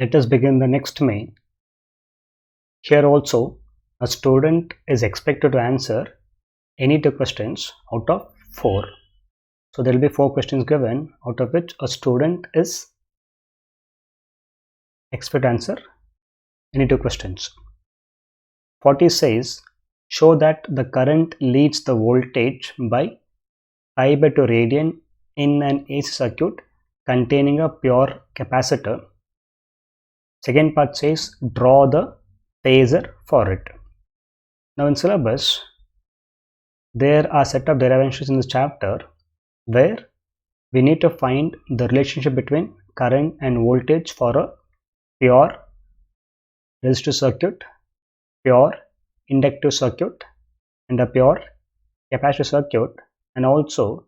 Let us begin the next main. Here also, a student is expected to answer any two questions out of 4. So there will be 4 questions given, out of which a student is expected to answer any two questions. 40 says, show that the current leads the voltage by pi by 2 radian in an AC circuit containing a pure capacitor. Second part says, draw the phasor for it. Now in syllabus, there are set of derivations in this chapter where we need to find the relationship between current and voltage for a pure resistive circuit, pure inductive circuit, and a pure capacitive circuit, and also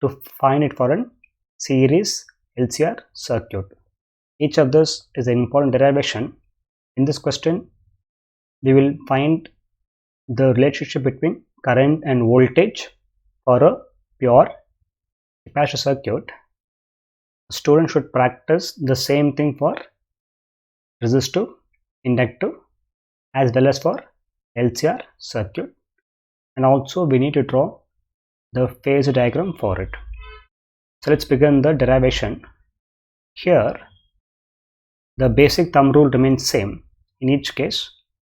to find it for a series LCR circuit. Each of this is an important derivation. In this question, we will find the relationship between current and voltage for a pure capacitive circuit. A student should practice the same thing for resistive, inductive, as well as for LCR circuit, and also we need to draw the phasor diagram for it. So let's begin the derivation. Here the basic thumb rule remains same in each case,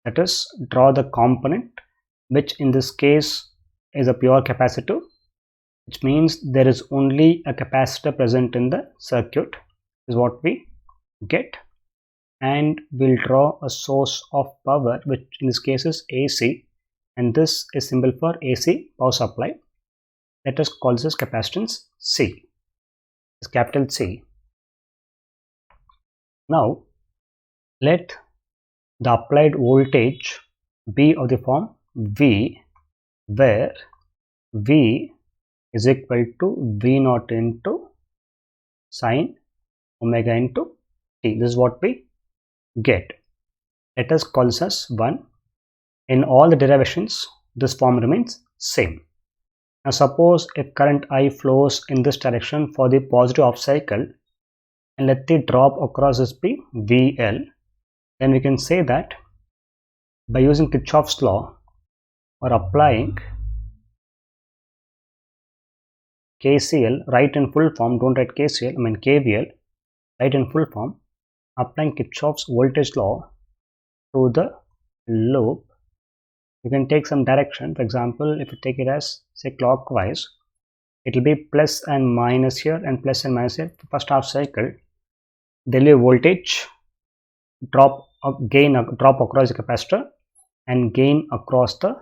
that is, draw the component, which in this case is a pure capacitor, which means there is only a capacitor present in the circuit, is what we get. And we'll draw a source of power, which in this case is AC, and this is symbol for AC power supply. Let us call this capacitance C. It's capital C. Now let the applied voltage be of the form V, where V is equal to V0 into sine omega into t. This is what we get. Let us call this as 1. In all the derivations, this form remains same. Now suppose if current I flows in this direction for the positive off cycle, and let the drop across this be VL, then we can say that by using Kirchhoff's law or applying KCL, write in full form, don't write KCL, I mean KVL, write in full form, applying Kirchhoff's voltage law to the loop, you can take some direction. For example, if you take it as say clockwise, it will be plus and minus here and plus and minus here. First half cycle, there will be voltage drop across the capacitor and gain across the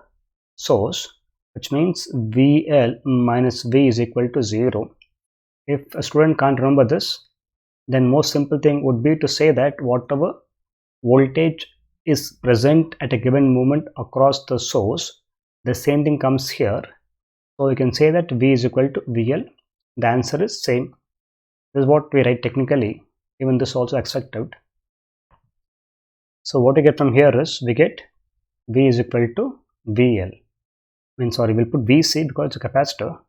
source, which means VL minus V is equal to 0. If a student can't remember this, then most simple thing would be to say that whatever voltage is present at a given moment across the source, the same thing comes here. So you can say that V is equal to VL. The answer is same. This is what we write technically. Even this also accepted. So what we get from here is we get V is equal to VL. We'll put VC because it's a capacitor.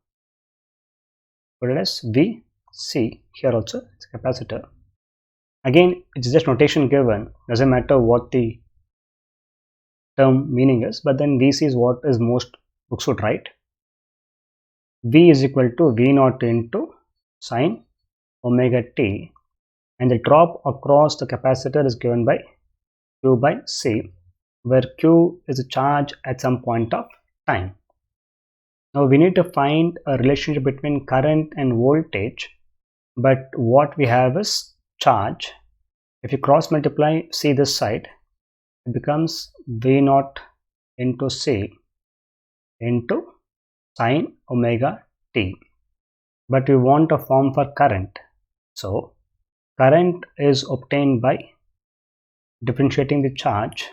Put it as VC. Here also it's a capacitor. Again, it's just notation given. Doesn't matter what the term meaning is, but then VC is what is most books would write. V is equal to V0 into sine omega t, and the drop across the capacitor is given by Q by C, where Q is a charge at some point of time. Now we need to find a relationship between current and voltage, but what we have is charge. If you cross multiply C this side, it becomes V0 into C into sine omega t. But we want a form for current. So current is obtained by differentiating the charge,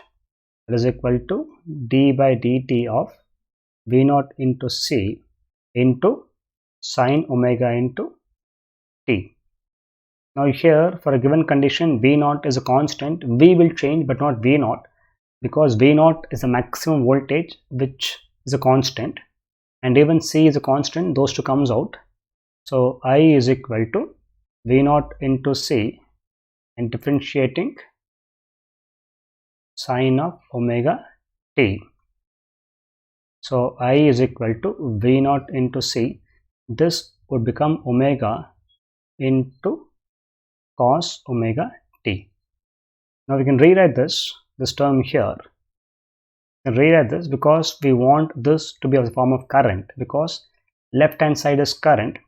that is equal to d by dt of V0 into C into sine omega into t. Now here, for a given condition, V0 is a constant. V will change but not V0, because V0 is the maximum voltage, which is a constant, and even C is a constant. Those two comes out. So I is equal to V0 into C and differentiating sine of omega t. So I is equal to V naught into C. This would become omega into cos omega t. Now we can rewrite this term here. We can rewrite this because we want this to be of the form of current, because left hand side is current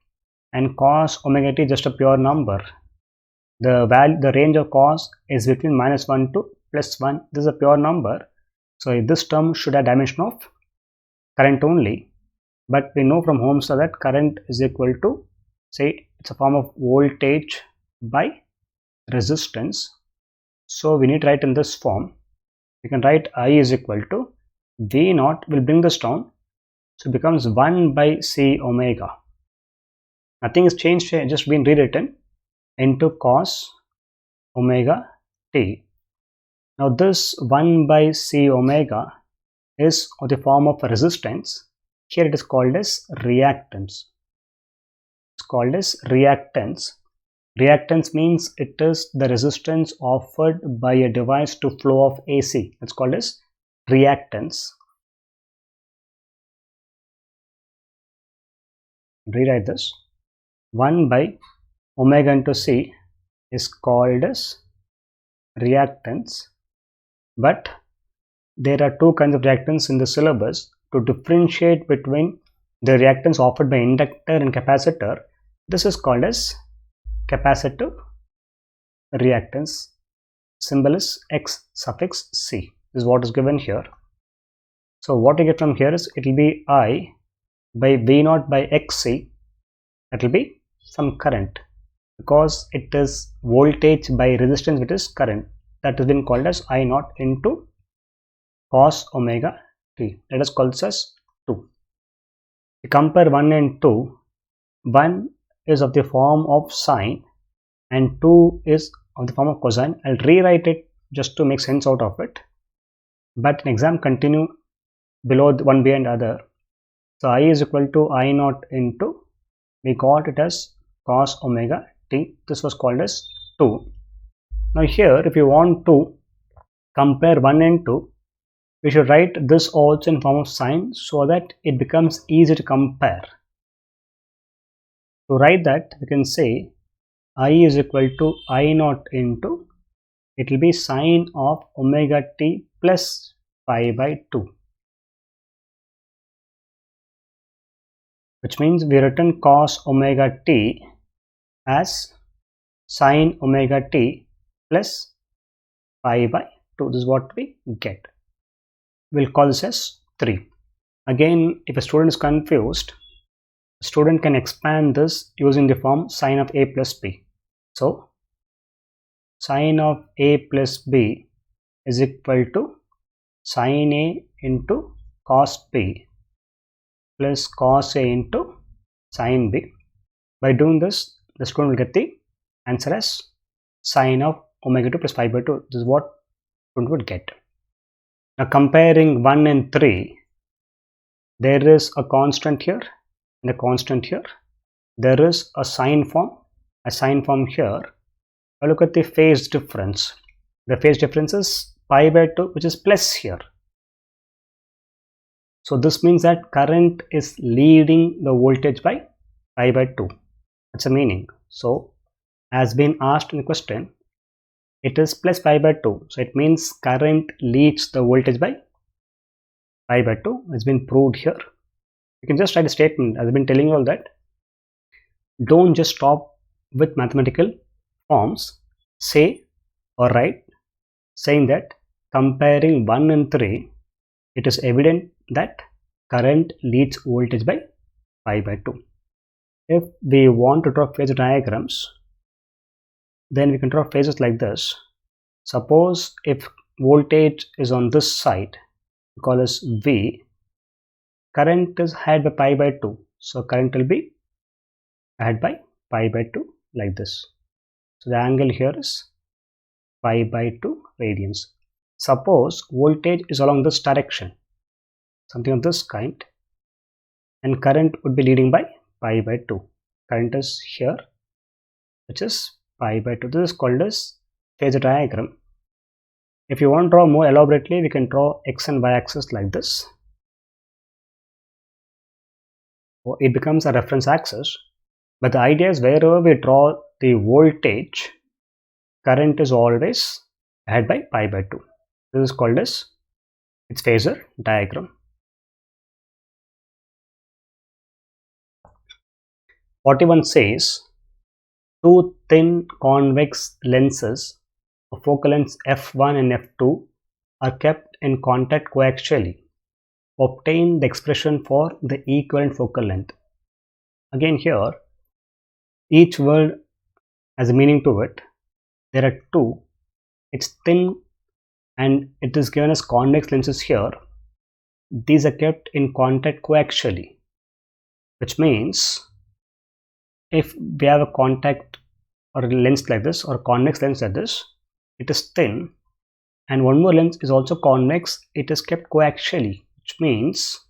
and cos omega t is just a pure number. The range of cos is between -1 to +1. This is a pure number. So this term should have dimension of current only. But we know from Ohm's law that current is equal to, say, it's a form of voltage by resistance. So we need to write in this form. We can write I is equal to V naught, will bring this down, so it becomes 1 by C omega. Nothing is changed here, just been rewritten into cos omega t. Now this 1 by C omega is of the form of resistance. Here it is called as reactance. It's called as reactance. Reactance means it is the resistance offered by a device to flow of AC. It's called as reactance. Rewrite this. 1 by omega into C is called as reactance. But there are two kinds of reactance in the syllabus. To differentiate between the reactance offered by inductor and capacitor, this is called as capacitive reactance. Symbol is X suffix C. This is what is given here. So what we get from here is, it will be I by V naught by XC. That will be some current, because it is voltage by resistance, which is current. That has been called as I naught into cos omega t. Let us call this as 2. We compare 1 and 2. 1 is of the form of sine and 2 is of the form of cosine. I'll rewrite it just to make sense out of it. But in exam continue below one behind other. So I is equal to I naught into, we got it as cos omega t. This was called as 2. Now here, if you want to compare 1 and 2, we should write this also in form of sine so that it becomes easy to compare. To write that, we can say I is equal to I naught into, it will be sine of omega t plus pi by 2. Which means we written cos omega t as sine omega t plus pi by 2. This is what we get. We'll call this as 3. Again, if a student is confused, a student can expand this using the form sine of a plus b. So sine of a plus b is equal to sine a into cos b plus cos a into sine b. By doing this, the student will get the answer as sine of omega 2 plus pi by 2. This is what student would get. Now comparing 1 and 3, there is a constant here and a constant here. There is a sine form here. Now look at the phase difference. The phase difference is pi by 2, which is plus here. So this means that current is leading the voltage by pi by 2. That's the meaning. So as been asked in the question, it is plus pi by 2. So it means current leads the voltage by pi by 2. It's been proved here. You can just write a statement. As I've been telling you all that, don't just stop with mathematical forms. Say or write saying that comparing 1 and 3, it is evident that current leads voltage by pi by 2. If we want to draw phasor diagrams, then we can draw phases like this. Suppose if voltage is on this side, we call this V, current is ahead by pi by 2. So current will be ahead by pi by 2 like this. So the angle here is pi by 2 radians. Suppose voltage is along this direction, something of this kind, and current would be leading by pi by 2. Current is here, which is pi by 2. This is called as phasor diagram. If you want to draw more elaborately, we can draw x and y axis like this. So it becomes a reference axis, but the idea is wherever we draw the voltage, current is always ahead by pi by 2. This is called as its phasor diagram. 41 says two thin convex lenses of focal lengths f1 and f2 are kept in contact coaxially. Obtain the expression for the equivalent focal length. Again here, each word has a meaning to it. There are two. It's thin and it is given as convex lenses here. These are kept in contact coaxially, which means if we have a contact or a lens like this or a convex lens like this, it is thin, and one more lens is also convex, it is kept coaxially, which means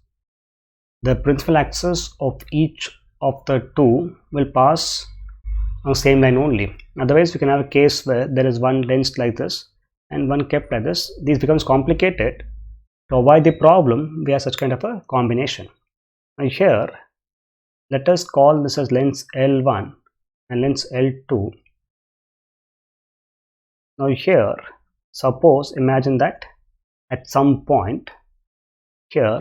the principal axis of each of the two will pass on the same line only. Otherwise, we can have a case where there is one lens like this and one kept like this. This becomes complicated. To avoid the problem, we have such kind of a combination. Now here, let us call this as lens L1 and lens L2. Now here, suppose imagine that at some point here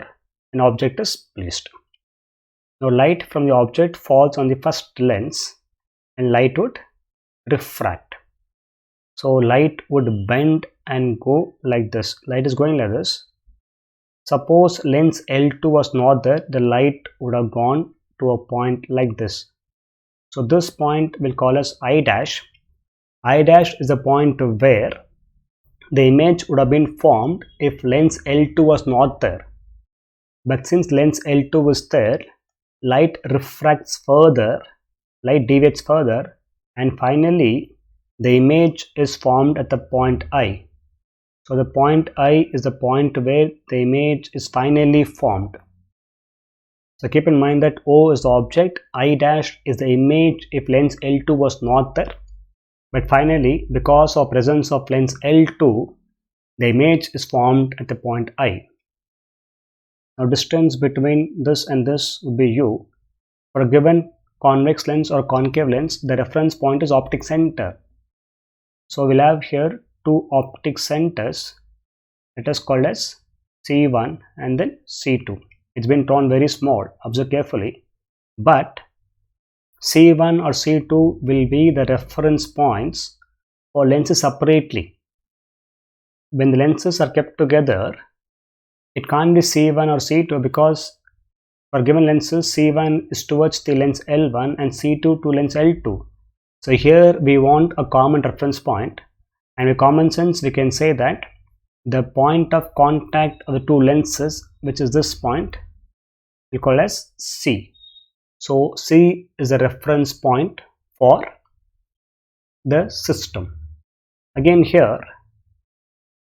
an object is placed. Now light from the object falls on the first lens and light would refract. So light would bend and go like this. Light is going like this. Suppose lens L2 was not there, the light would have gone to a point like this. So this point we'll call as I dash. I dash is the point where the image would have been formed if lens L2 was not there. But since lens L2 was there, light refracts further, light deviates further, and finally the image is formed at the point I. So the point I is the point where the image is finally formed. So keep in mind that O is the object, I dash is the image if lens L2 was not there. But finally, because of presence of lens L2, the image is formed at the point I. Now distance between this and this would be U. For a given convex lens or concave lens, the reference point is optic center. So we'll have here two optic centers. It is called as C1 and then C2. It's been drawn very small, observe carefully, but C1 or C2 will be the reference points for lenses separately. When the lenses are kept together, it can't be C1 or C2 because for given lenses, C1 is towards the lens L1 and C2 to lens L2. So here we want a common reference point, and with common sense we can say that the point of contact of the two lenses, which is this point, we call as C. So C is a reference point for the system. Again here,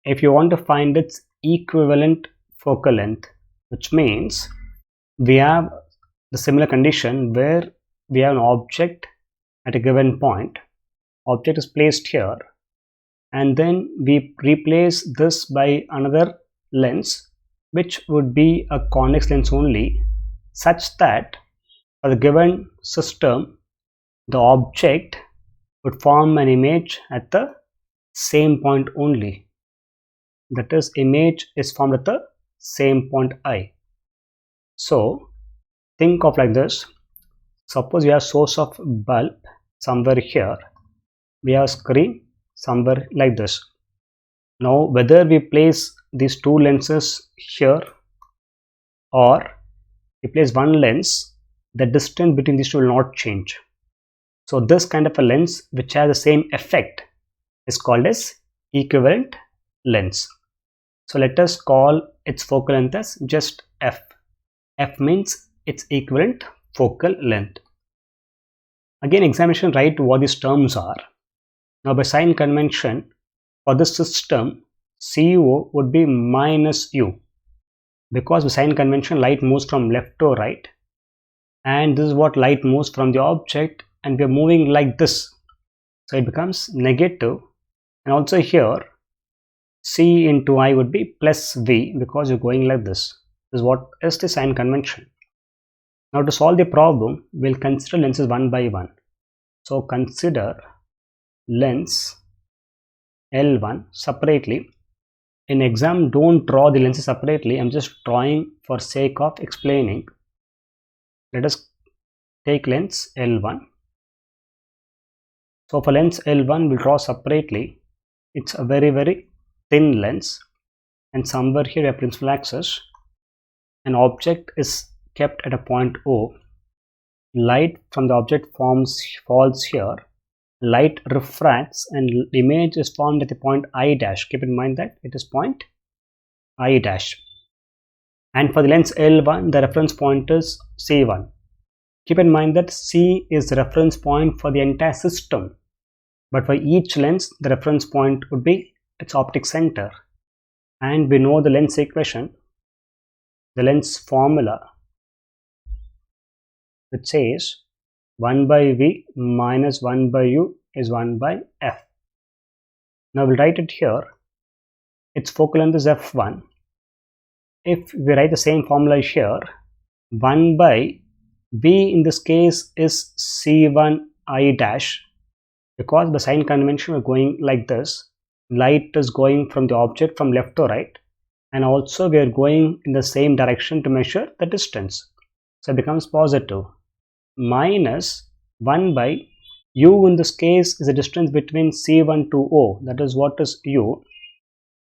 if you want to find its equivalent focal length, which means we have the similar condition where we have an object at a given point, object is placed here, and then we replace this by another lens which would be a convex lens only, such that for the given system the object would form an image at the same point only. That is, image is formed at the same point I. So think of like this. Suppose we have source of bulb somewhere here, we have screen somewhere like this. Now whether we place these two lenses here or we place one lens, the distance between these two will not change. So this kind of a lens which has the same effect is called as equivalent lens. So let us call its focal length as just f. F means its equivalent focal length. Again, examination write what these terms are. Now by sign convention, for this system, CO would be minus U, because by sign convention light moves from left to right, and this is what light moves from the object, and we are moving like this, so it becomes negative, And also here C into I would be plus V because you're going like this. This is what is the sign convention. Now to solve the problem, we'll consider lenses one by one. So consider lens L1 separately. In exam, don't draw the lenses separately. I'm just drawing for sake of explaining. Let us take lens L1. So for lens L1, we'll draw separately. It's a very thin lens, and somewhere here we have principal axis. An object is kept at a point O. Light from the object falls here. Light refracts and image is formed at the point I dash. Keep in mind that it is point I dash. And for the lens L1, the reference point is C1. Keep in mind that C is the reference point for the entire system. But for each lens, the reference point would be its optic center. And we know the lens equation, the lens formula, which says 1 by V minus 1 by U is 1 by F. Now we'll write it here. Its focal length is F1. If we write the same formula here, 1 by V in this case is C1 I dash, because the sign convention are going like this. Light is going from the object from left to right, and also we are going in the same direction to measure the distance. So it becomes positive. Minus 1 by U in this case is the distance between C1 to O, that is what is U,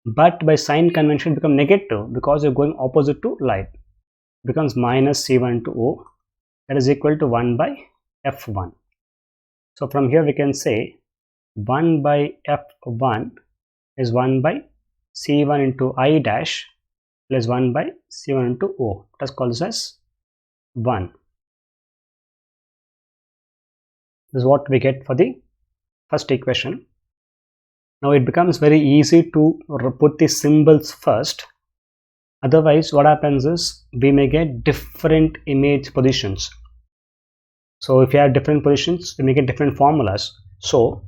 but by sign convention become negative because you're going opposite to light. It becomes minus C1 to O, that is equal to 1 by F1. So from here we can say 1 by F1 is 1 by C1 into I dash plus 1 by C1 into O. Let us call this as 1. This is what we get for the first equation. Now it becomes very easy to put the symbols first. Otherwise, what happens is we may get different image positions. So if you have different positions, we may get different formulas. So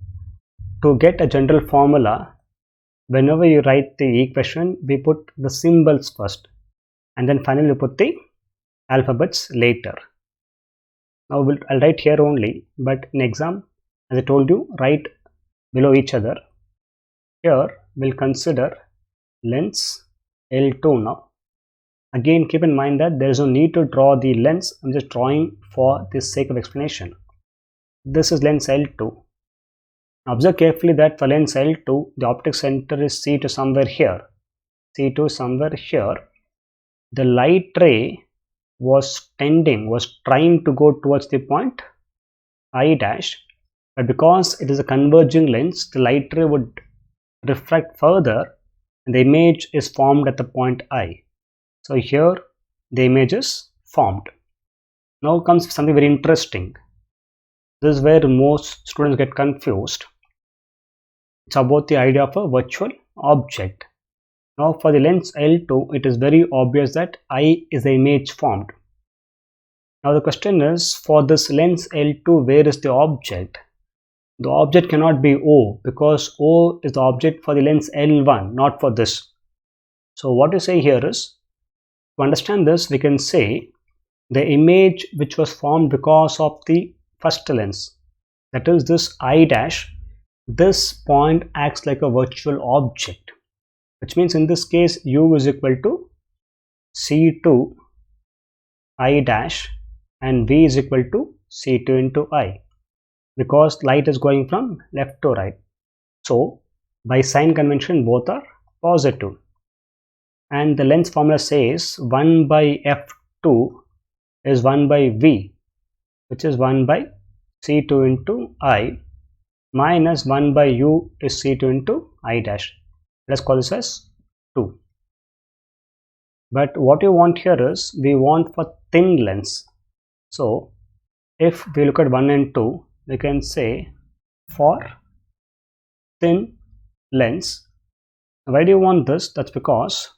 to get a general formula, whenever you write the equation, we put the symbols first, and then finally we put the alphabets later. Now I'll write here only, but in exam, as I told you, write below each other. Here we'll consider lens L2 now. Again, keep in mind that there is no need to draw the lens. I'm just drawing for the sake of explanation. This is lens L2. Observe carefully that for lens L2, the optic center is C2 somewhere here. C2 somewhere here. The light ray was trying to go towards the point I dash, but because it is a converging lens, the light ray would refract further and the image is formed at the point I. So here the image is formed. Now comes something very interesting. This is where most students get confused. It's about the idea of a virtual object. Now for the lens L2, it is very obvious that I is the image formed. Now the question is, for this lens L2, where is the object? The object cannot be O, because O is the object for the lens L1, not for this. So what you say here is, to understand this, we can say the image which was formed because of the first lens, that is this I dash, this point acts like a virtual object, which means in this case U is equal to C2 I dash and V is equal to C2 into I, because light is going from left to right. So by sign convention both are positive, and the lens formula says 1 by F2 is 1 by V, which is 1 by C2 into I, minus 1 by U is C2 into I dash. Let's call this as 2. But what you want here is, we want for thin lens. So if we look at 1 and 2, we can say for thin lens. Why do you want this? That's because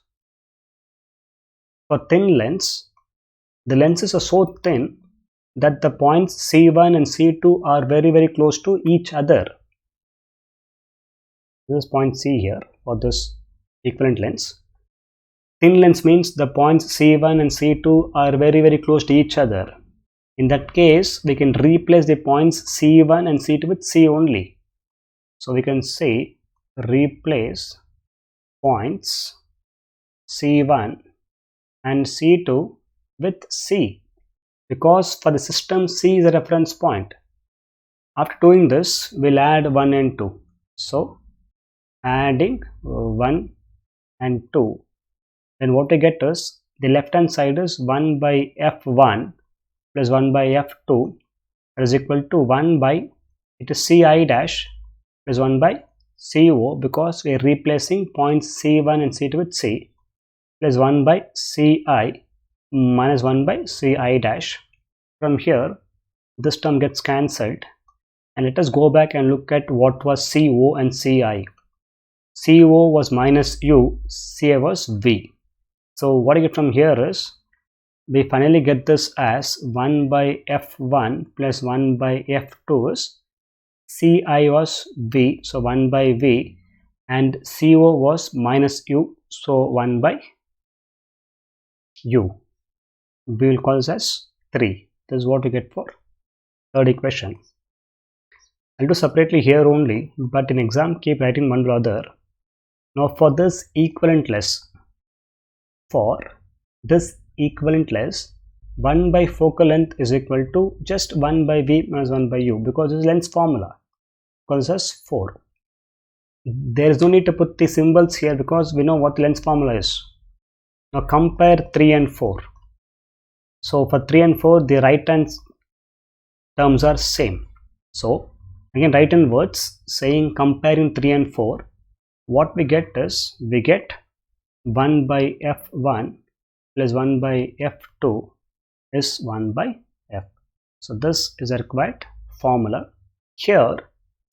for thin lens, the lenses are so thin that the points C1 and C2 are very close to each other. This is point C here for this equivalent lens. Thin lens means the points C1 and C2 are very close to each other. In that case, we can replace the points C1 and C2 with C only. So we can say replace points C1 and C2 with C, because for the system C is a reference point. After doing this, we'll add 1 and 2. So adding 1 and 2, then what we get is the left hand side is 1 by F1 plus 1 by F2, that is equal to 1 by, it is Ci dash plus 1 by CO, because we are replacing points C1 and C2 with C, plus 1 by Ci minus 1 by Ci dash. From here, this term gets cancelled, and let us go back and look at what was CO and Ci. CO was minus U, Ci was V. So what I get from here is, we finally get this as 1 by F1 plus 1 by F2 is Ci was V, so 1 by V, and CO was minus U, so 1 by U. We will call this as 3. This is what we get for third equation. I'll do separately here only, but in exam keep writing one below other. Now for this equivalentless, 1 by focal length is equal to just 1 by V minus 1 by U, because this is length formula, because this is 4. There is no need to put the symbols here because we know what the length formula is. Now compare 3 and 4. So for 3 and 4, the right hand terms are same. So again, right hand words saying comparing 3 and 4, what we get is, we get 1 by F1 plus 1 by F2 is 1 by F. So this is a required formula. Here,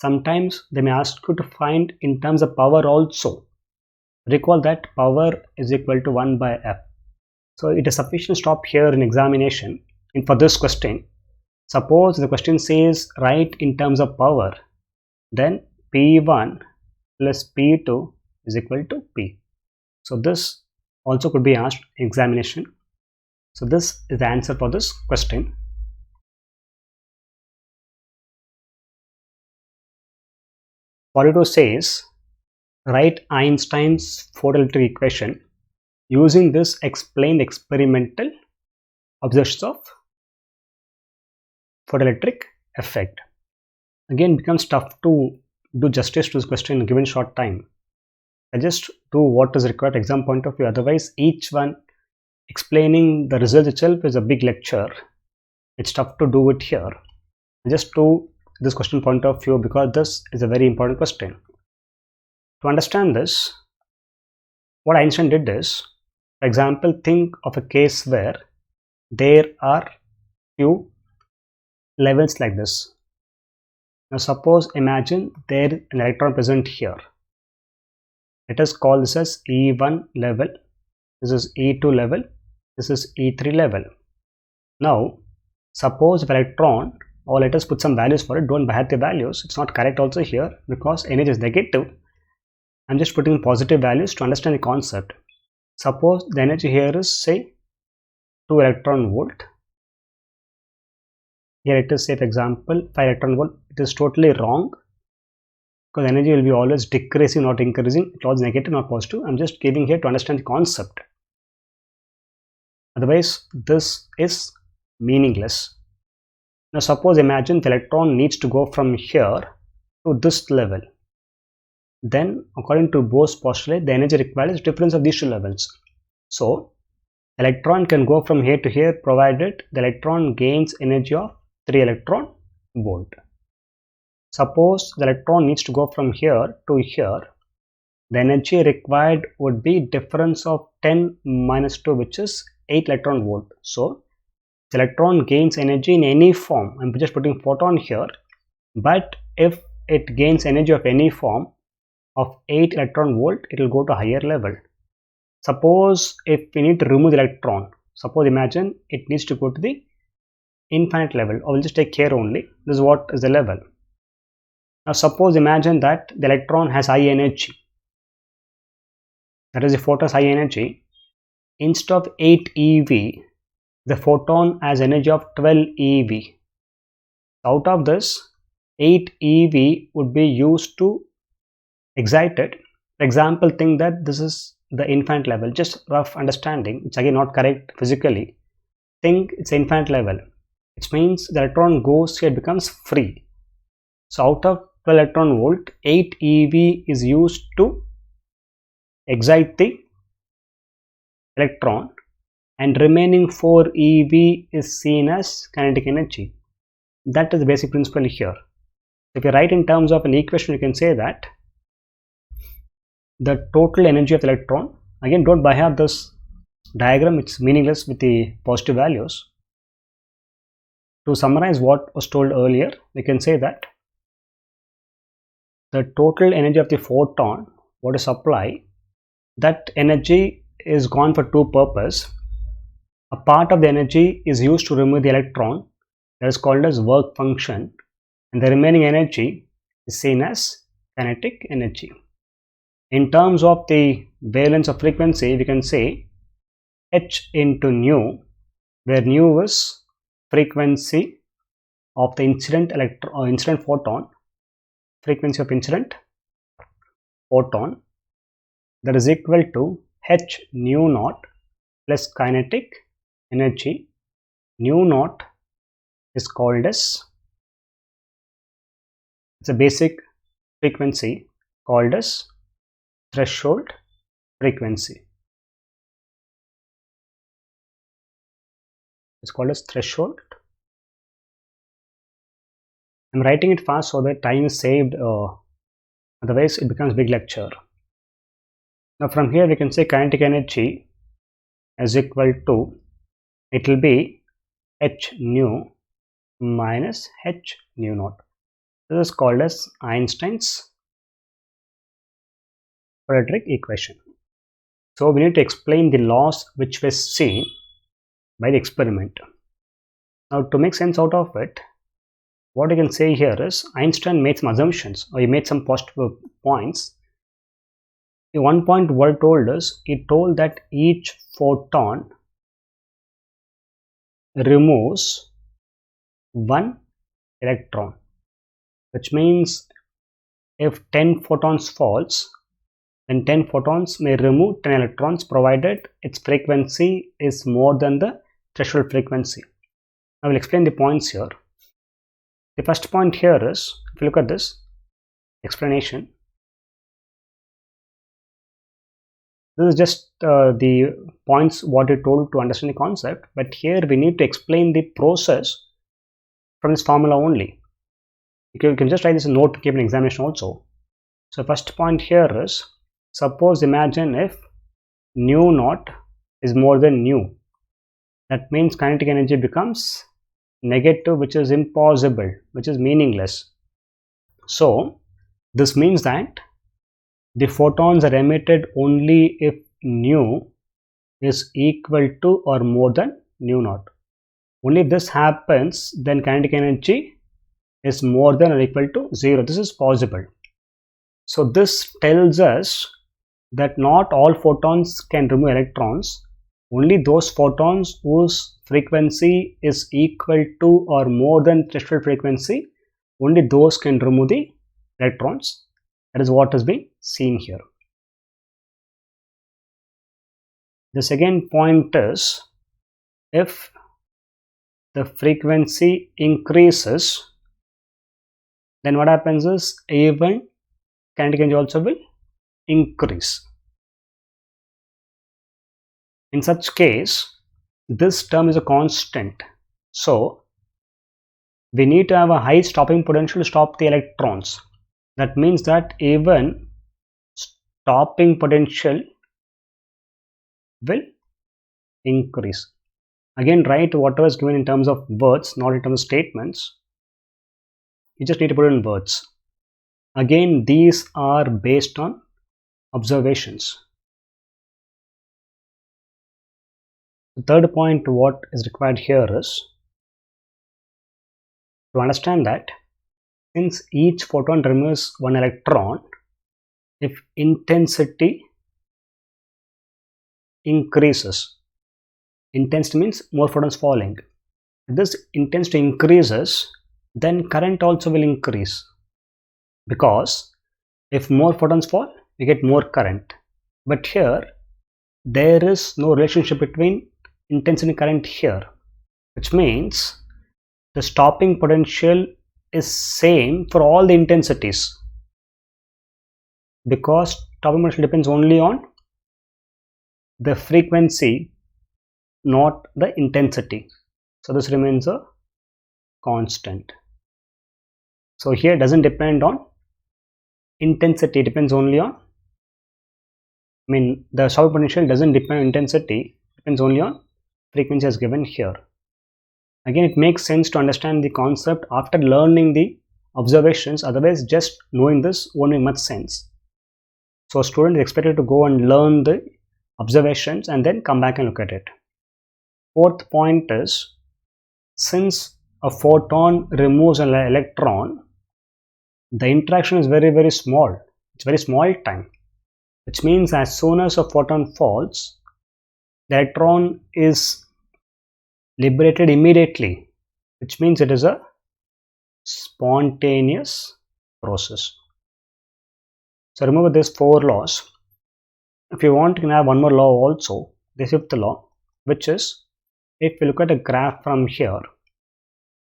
sometimes they may ask you to find in terms of power also. Recall that power is equal to 1 by F. So it is sufficient to stop here in examination. And for this question, suppose the question says write in terms of power, then P1 plus P2 is equal to P. So this also could be asked in examination. So this is the answer for this question. Pareto says write Einstein's photoelectric equation using this explained experimental observations of photoelectric effect. Again, becomes tough to do justice to this question in a given short time. I just do what is required exam point of view. Otherwise, each one explaining the result itself is a big lecture. It's tough to do it here. Just do this question point of view because this is a very important question. To understand this, what Einstein did is, for example, think of a case where there are few levels like this. Now suppose, imagine there is an electron present here. Let us call this as E1 level, this is E2 level, this is E3 level. Now suppose if electron, or let us put some values for it, don't have the values, it's not correct also here because energy is negative. I'm just putting positive values to understand the concept. Suppose the energy here is say 2 electron volt. Here it is, say for example 5 electron volt. It is totally wrong because energy will be always decreasing, not increasing. It was negative, not positive. I'm just giving here to understand the concept. Otherwise, this is meaningless. Now suppose, imagine the electron needs to go from here to this level. Then according to Bohr's postulate, the energy required is difference of these two levels. So electron can go from here to here provided the electron gains energy of 3 electron volt. Suppose the electron needs to go from here to here, the energy required would be difference of 10 minus 2, which is 8 electron volt. So the electron gains energy in any form. I'm just putting photon here, but if it gains energy of any form of 8 electron volt, it will go to higher level. Suppose if we need to remove the electron, suppose imagine it needs to go to the infinite level, or we'll just take here only. This is what is the level. Now suppose imagine that the electron has high energy, that is the photon has high energy. Instead of 8 eV, the photon has energy of 12 eV. Out of this, 8 eV would be used to excite it. For example, think that this is the infinite level, just rough understanding, it's again not correct physically. Think it's infinite level, which means the electron goes here, it becomes free. So out of 12 electron volt, 8 eV is used to excite the electron, and remaining 4 eV is seen as kinetic energy. That is the basic principle here. If you write in terms of an equation, you can say that the total energy of the electron, again don't buy up this diagram, it's meaningless with the positive values. To summarize what was told earlier, we can say that the total energy of the photon, what is supply, that energy is gone for two purposes. A part of the energy is used to remove the electron, that is called as work function, and the remaining energy is seen as kinetic energy. In terms of the wavelengths of frequency, we can say h into nu, where nu is frequency of the incident electron or incident photon, frequency of incident photon, that is equal to h nu naught plus kinetic energy. Nu naught is called as, it's a basic frequency called as threshold frequency. It's called as threshold. I'm writing it fast so that time is saved, otherwise it becomes big lecture. Now from here we can say kinetic energy is equal to, it will be h nu minus h nu naught. This is called as Einstein's quadratic equation. So we need to explain the laws which were seen by the experiment. Now to make sense out of it, what I can say here is Einstein made some assumptions, or he made some positive points. In one point what told us, he told that each photon removes one electron, which means if 10 photons falls, then 10 photons may remove 10 electrons provided its frequency is more than the threshold frequency. I will explain the points here. The first point here is, if you look at this explanation, this is just the points what it told to understand the concept, but here we need to explain the process from this formula only. You can just write this a note to keep an examination also. So first point here is, suppose imagine if nu naught is more than nu, that means kinetic energy becomes negative, which is impossible, which is meaningless. So this means that the photons are emitted only if nu is equal to or more than nu naught. Only if this happens, then kinetic energy is more than or equal to 0. This is possible. So this tells us that not all photons can remove electrons. Only those photons whose frequency is equal to or more than threshold frequency, only those can remove the electrons. That is what is being seen here. The second point is, if the frequency increases, then what happens is even kinetic energy also will increase. In such case, this term is a constant. So we need to have a high stopping potential to stop the electrons. That means that even stopping potential will increase. Again, write whatever is given in terms of words, not in terms of statements. You just need to put it in words. Again, these are based on observations. The third point what is required here is to understand that Since each photon removes one electron, if intensity increases, intensity means more photons falling. If this intensity increases, then current also will increase, because if more photons fall, we get more current. But here there is no relationship between intensity and current here, which means the stopping potential is same for all the intensities, because stopping potential depends only on the frequency, not the intensity. So this remains a constant. So here doesn't depend on intensity, depends only on, the stopping potential doesn't depend on intensity, depends only on frequency as given here. Again, it makes sense to understand the concept after learning the observations, otherwise just knowing this won't make much sense. So a student is expected to go and learn the observations and then come back and look at it. Fourth point is, since a photon removes an electron, the interaction is very, very small. It's very small time, which means as soon as a photon falls, the electron is liberated immediately, which means it is a spontaneous process. So remember these 4 laws. If you want, you can have one more law also, the 5th law, which is, if we look at a graph from here,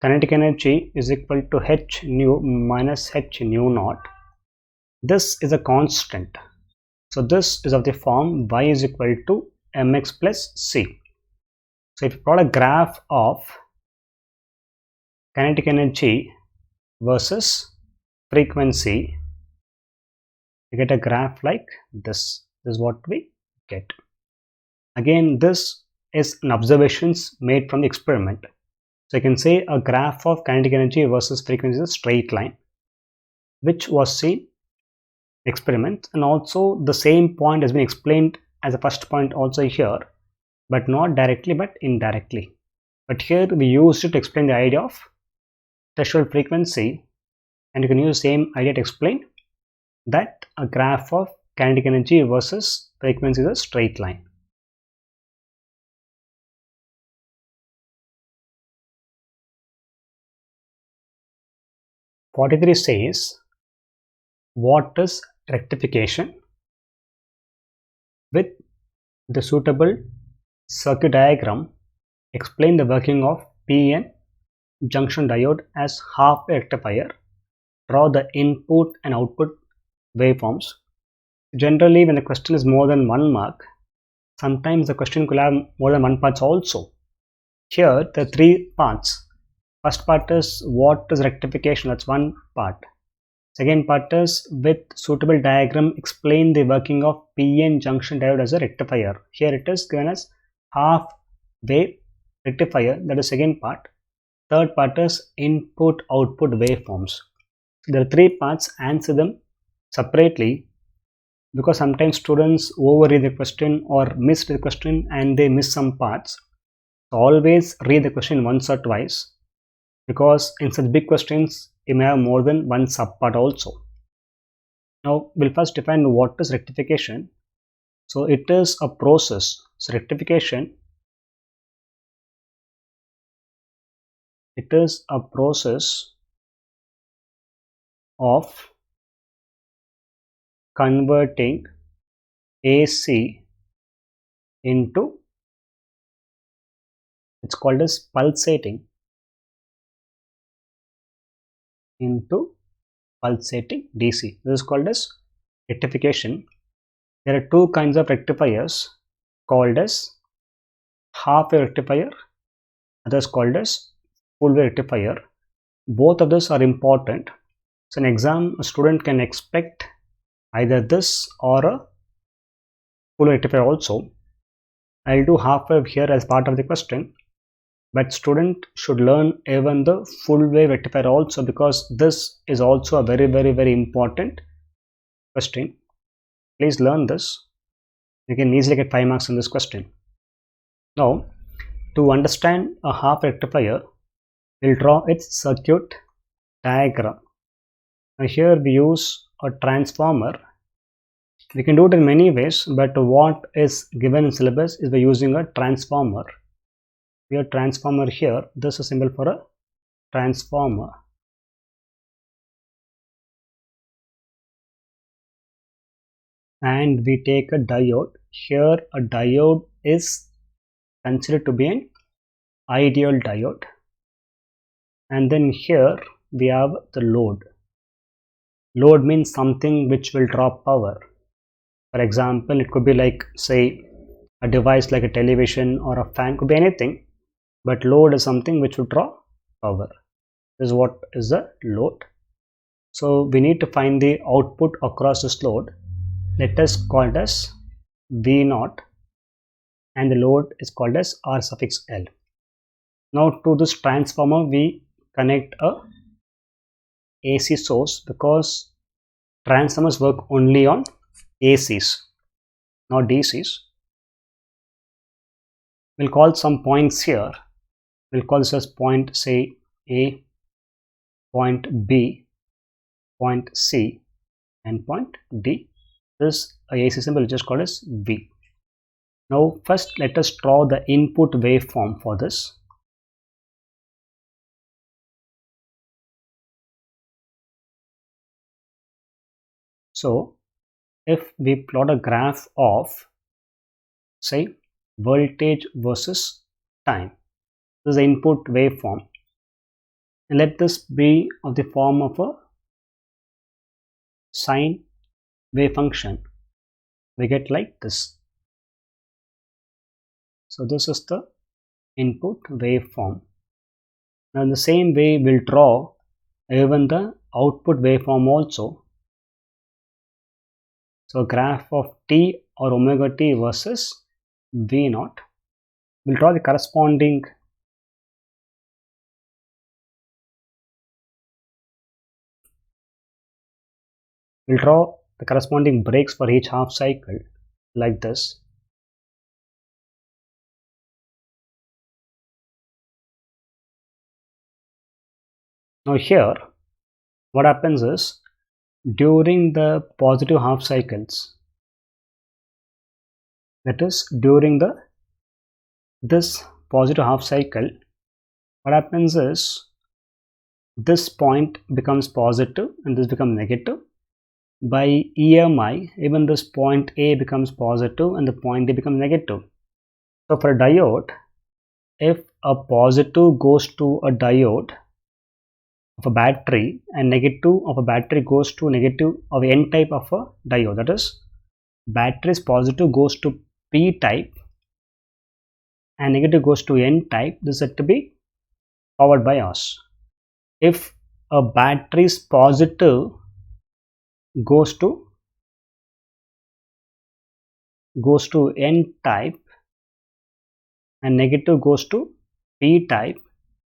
kinetic energy is equal to h nu minus h nu naught. This is a constant. So this is of the form y is equal to mx plus c. So if you plot a graph of kinetic energy versus frequency, you get a graph like this. This is what we get. Again, this is an observations made from the experiment. So you can say a graph of kinetic energy versus frequency is a straight line, which was seen in experiment, and also the same point has been explained as a first point also here, but not directly but indirectly. But here we used it to explain the idea of threshold frequency, and you can use the same idea to explain that a graph of kinetic energy versus frequency is a straight line. #43 says, what is rectification? With the suitable circuit diagram, explain the working of PN junction diode as half a rectifier. Draw the input and output waveforms. Generally, when the question is more than 1 mark, sometimes the question could have more than 1 parts also. Here, the 3 parts. First part is what is rectification, that's one part. Second part is with suitable diagram explain the working of PN junction diode as a rectifier. Here it is given as half wave rectifier, that is second part. Third part is input output waveforms. There are 3 parts, answer them separately, because sometimes students overread the question or misread the question and they miss some parts. So always read the question once or twice, because in such big questions you may have more than one subpart also. Now we'll first define what is rectification. So it is a process. So rectification, it is a process of converting AC into, it's called as pulsating, into pulsating DC. This is called as rectification. There are 2 kinds of rectifiers, called as half wave rectifier, others called as full wave rectifier. Both of those are important. So in exam, a student can expect either this or a full wave rectifier also. I'll do half wave here as part of the question, but student should learn even the full wave rectifier also, because this is also a very, very, very important question. Please learn this. You can easily get 5 marks in this question. Now, to understand a half rectifier, we'll draw its circuit diagram. Now here we use a transformer. We can do it in many ways, but what is given in syllabus is by using a transformer. We have transformer here. This is a symbol for a transformer. And we take a diode. Here a diode is considered to be an ideal diode. And then here we have the load. Load means something which will draw power. For example, it could be like, say, a device like a television or a fan, could be anything, but load is something which will draw power. This is what is the load. So we need to find the output across this load. Let us call it as V0, and the load is called as R suffix L. Now to this transformer we connect a AC source, because transformers work only on ACs, not DCs. We'll call some points here. We'll call this as point, say, A, point B, point C, and point D. This AC symbol is just called as V. Now first let us draw the input waveform for this. So if we plot a graph of, say, voltage versus time, this is the input waveform, and let this be of the form of a sine wave function. We get like this. So this is the input waveform. Now in the same way we'll draw even the output waveform also. So graph of t or omega t versus V0. We'll draw the corresponding breaks for each half cycle like this. Now here what happens is, during the positive half cycles, that is during this positive half cycle, what happens is this point becomes positive and this becomes negative. By EMI, even this point A becomes positive and the point D becomes negative. So for a diode, if a positive goes to a diode of a battery and negative of a battery goes to negative of N type of a diode, that is battery's positive goes to P type and negative goes to N type, this is said to be forward bias. If a battery's positive goes to N type and negative goes to P type,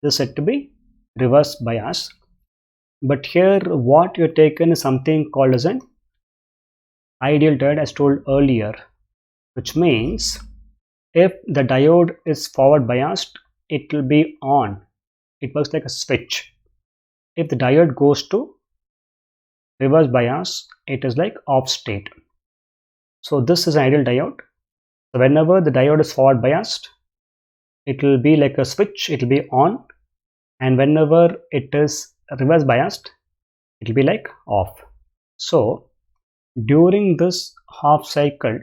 this is said to be reverse bias. But here what you have taken is something called as an ideal diode, as told earlier, which means if the diode is forward biased, it will be on. It works like a switch. If the diode goes to reverse bias, it is like off state. So this is an ideal diode. So whenever the diode is forward biased, it will be like a switch, it will be on, and whenever it is reverse biased, it will be like off. So during this half cycle,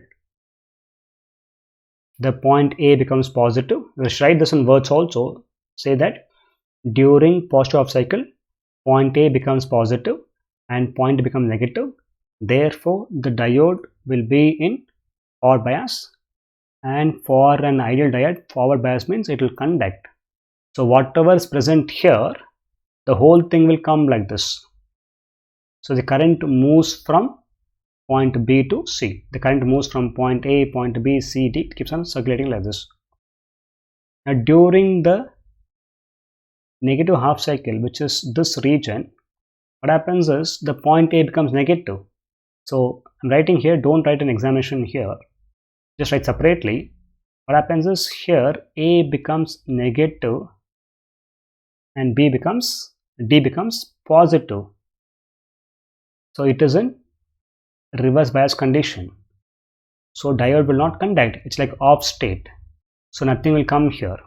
the point A becomes positive. Let's write this in words also. Say that during positive half cycle, point A becomes positive and point B becomes negative. Therefore the diode will be in forward bias, and for an ideal diode, forward bias means it will conduct. So whatever is present here, the whole thing will come like this. So the current moves from point B to C. The current moves from point A, point B, C, D. It keeps on circulating like this. Now during the negative half cycle, which is this region, what happens is the point A becomes negative. So I'm writing here, don't write an examination here, just write separately. What happens is here A becomes negative and D becomes positive. So it is in reverse bias condition. So diode will not conduct. It's like off state. So nothing will come here.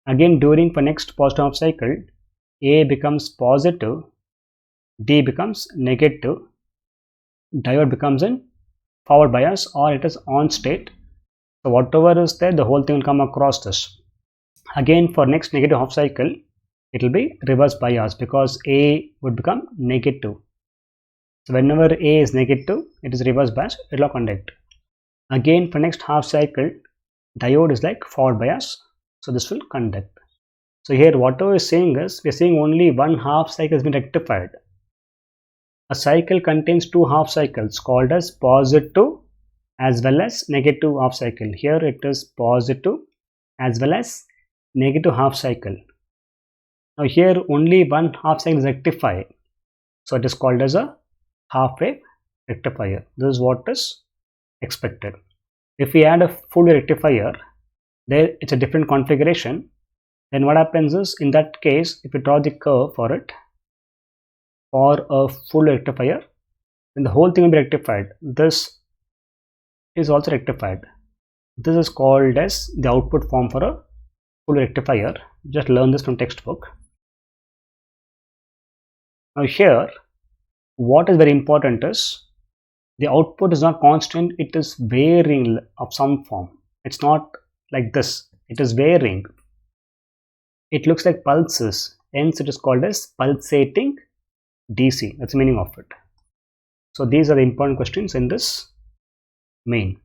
Again, during for next positive half cycle, A becomes positive, D becomes negative, diode becomes in forward bias, or it is on state. So whatever is there, the whole thing will come across this. Again, for next negative half cycle, it will be reverse bias because A would become negative. So whenever A is negative, it is reverse bias, it will conduct. Again, for next half cycle, diode is like forward bias, so this will conduct. So here whatever is saying is, we are saying only one half cycle has been rectified. A cycle contains two half cycles called as positive as well as negative half cycle. Here it is positive as well as negative half cycle. Now here only one half cycle is rectified, so it is called as a half wave rectifier. This is what is expected. If we add a full rectifier, there it's a different configuration. Then what happens is, in that case, if you draw the curve for it, for a full rectifier, then the whole thing will be rectified. This is also rectified. This is called as the output form for a full rectifier. Just learn this from textbook. Now here, what is very important is, the output is not constant, it is varying of some form. It's not like this, it is varying. It looks like pulses, hence it is called as pulsating DC. That's the meaning of it. So these are the important questions in this main.